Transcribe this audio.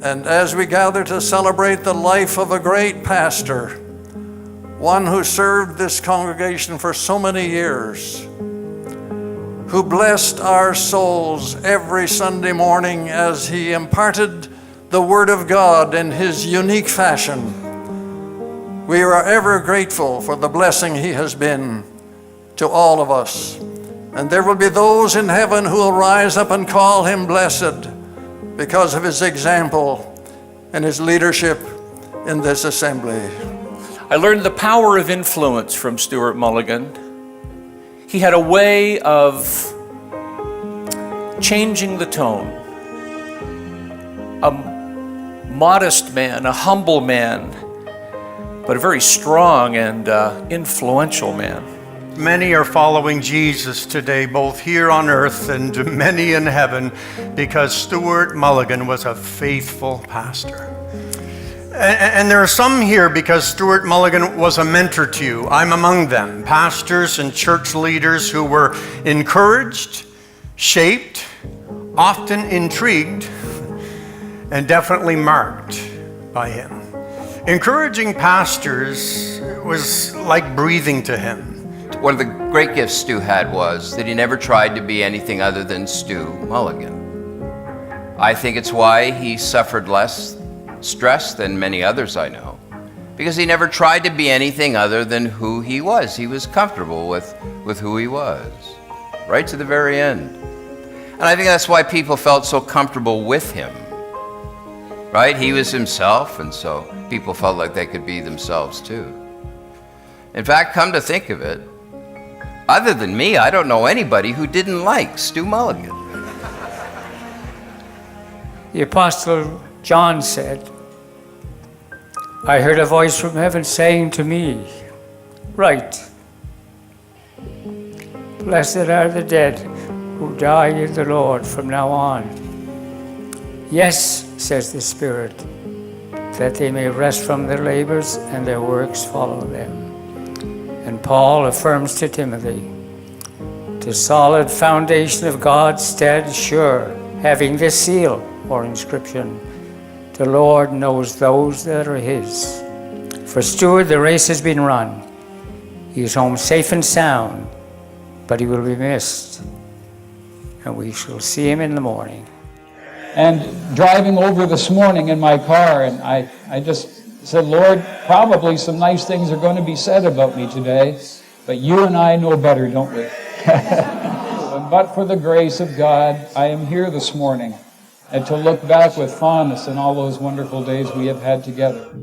And as we gather to celebrate the life of a great pastor, one who served this congregation for so many years, who blessed our souls every Sunday morning as he imparted the Word of God in his unique fashion, we are ever grateful for the blessing he has been to all of us. And there will be those in heaven who will rise up and call him blessed because of his example and his leadership in this assembly. I learned the power of influence from Stuart Mulligan. He had a way of changing the tone. A modest man, a humble man, but a very strong and influential man. Many are following Jesus today, both here on earth and many in heaven, because Stuart Mulligan was a faithful pastor. And there are some here because Stuart Mulligan was a mentor to you. I'm among them, pastors and church leaders who were encouraged, shaped, often intrigued, and definitely marked by him. Encouraging pastors was like breathing to him. One of the great gifts Stu had was that he never tried to be anything other than Stu Mulligan. I think it's why he suffered less stress than many others I know, because he never tried to be anything other than who he was. He was comfortable with who he was, right to the very end. And I think that's why people felt so comfortable with him, right? He was himself, and so people felt like they could be themselves too. In fact, come to think of it, other than me, I don't know anybody who didn't like Stu Mulligan. The Apostle John said, I heard a voice from heaven saying to me, write, blessed are the dead who die in the Lord from now on. Yes, says the Spirit, that they may rest from their labors and their works follow them. And Paul affirms to Timothy, the solid foundation of God stands sure, having this seal or inscription, the Lord knows those that are his. For Stuart, the race has been run. He is home safe and sound, but he will be missed. And we shall see him in the morning. And driving over this morning in my car, and I just said, Lord, probably some nice things are going to be said about me today, but you and I know better, don't we? But for the grace of God, I am here this morning, and to look back with fondness on all those wonderful days we have had together.